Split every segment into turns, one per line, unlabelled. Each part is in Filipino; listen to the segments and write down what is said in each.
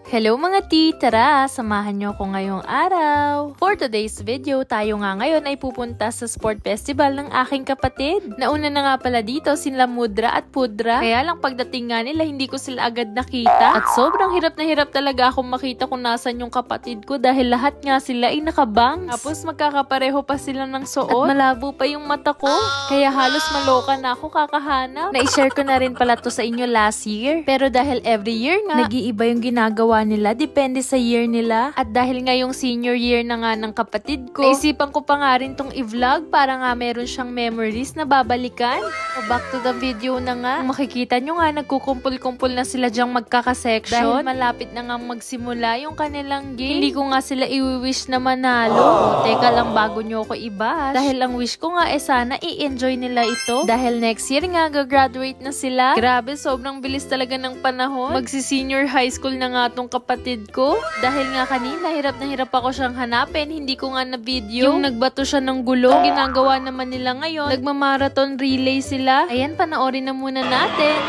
Hello mga tea! Tara, samahan nyo ako ngayong araw. For today's video, tayo nga ngayon ay pupunta sa sport festival ng aking kapatid. Nauna na nga pala dito sila Mudra at Pudra. Kaya lang pagdating nga nila, hindi ko sila agad nakita. At sobrang hirap na hirap talaga akong makita kung nasan yung kapatid ko dahil lahat nga sila ay nakabangs. Tapos magkakapareho pa sila ng suot. At malabo pa yung mata ko. Kaya halos maloka na ako kakahanap. Na-share ko na rin pala to sa inyo last year. Pero dahil every year nga, nag-iiba yung ginagawa nila, depende sa year nila. At dahil ngayong senior year na nga ng kapatid ko, naisipan ko pa nga rin tong i-vlog para nga meron siyang memories na babalikan. So back to the video na nga. Kung makikita nyo nga, nagkukumpul-kumpul na sila dyang magkaka-section. Dahil malapit na nga magsimula yung kanilang game. Hindi ko nga sila i-wish na manalo. O, teka lang bago nyo ako i-bash. Dahil ang wish ko nga sana i-enjoy nila ito. Dahil next year nga, gagraduate na sila. Grabe, sobrang bilis talaga ng panahon. Magsi-senior high school na nga tong kapatid ko. Dahil nga kanina, hirap na hirap ako siyang hanapin. Hindi ko nga na video. Yung nagbato siya ng gulong. Ginagawa naman nila ngayon. Nagmamarathon relay sila. Ayan, panoorin na muna natin.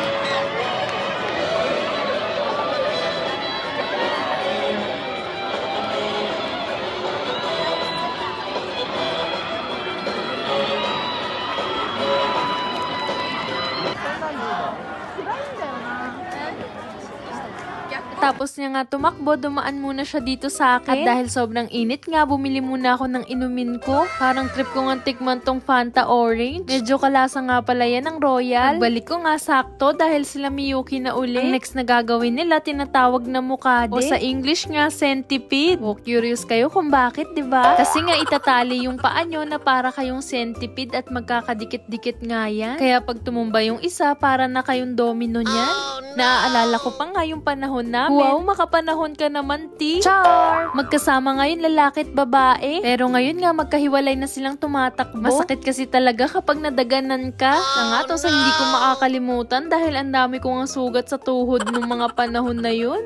Tapos niya nga tumakbo, dumaan muna siya dito sa akin. At dahil sobrang init nga, bumili muna ako ng inumin ko. Parang trip ko nga tikman tong Fanta Orange. Medyo kalasa nga pala yan ng Royal. Pagbalik ko nga sakto dahil sila Miyuki na uli. Ang next na gagawin nila, tinatawag na mukade. O sa English nga, centipede. O curious kayo kung bakit, diba? Kasi nga itatali yung paa nyo na para kayong centipede at magkakadikit-dikit nga yan. Kaya pag tumumba yung isa, para na kayong domino niyan. Naaalala ko pa nga yung panahon na wow, makapanahon ka naman, T. Char! Magkasama ngayon lalaki at babae. Pero ngayon nga magkahiwalay na silang tumatakbo. Masakit kasi talaga kapag nadaganan ka. Nga to sa hindi ko makakalimutan dahil ang dami kong sugat sa tuhod nung mga panahon na yun.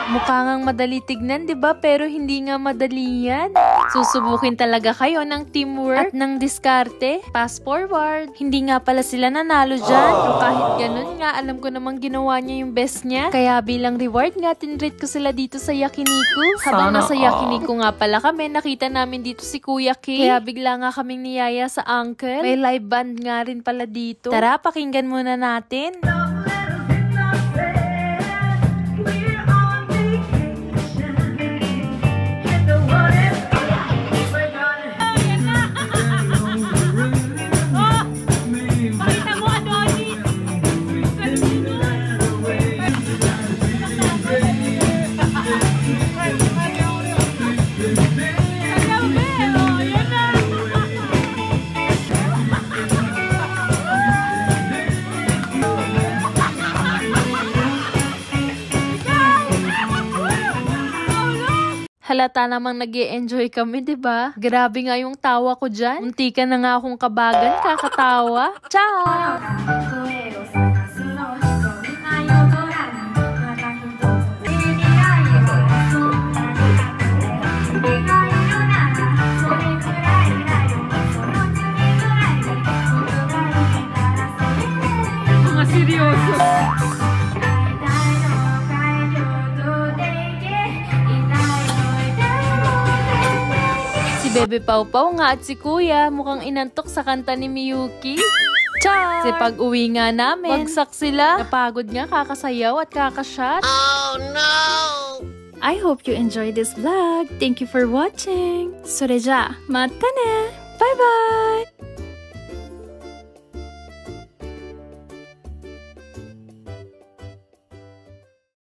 Mukha ngang madali tignan, diba? Pero hindi nga madali yan. Susubukin talaga kayo ng teamwork at ng diskarte. Pass forward. Hindi nga pala sila nanalo dyan. Pero kahit ganun nga, alam ko namang ginawa niya yung best niya. Kaya bilang reward nga, tinreat ko sila dito sa Yakiniku. Habang nasa Yakiniku nga pala kami, nakita namin dito si Kuya K. Kaya bigla nga kaming niyaya sa uncle. May live band nga rin pala dito. Tara, pakinggan muna natin. Halata namang nag-e-enjoy kami, diba? Grabe nga yung tawa ko dyan. Munti ka na nga akong kabagan, kakatawa. Ciao! Mga seryoso. Si Bebe Pau Pau nga at si Kuya mukhang inantok sa kanta ni Miyuki. Ciao! Kasi pag uwi nga namin, bagsak sila. Napagod nga, kakasayaw at kakashot. Oh no! I hope you enjoyed this vlog. Thank you for watching. Soreja, mata ne! Bye-bye!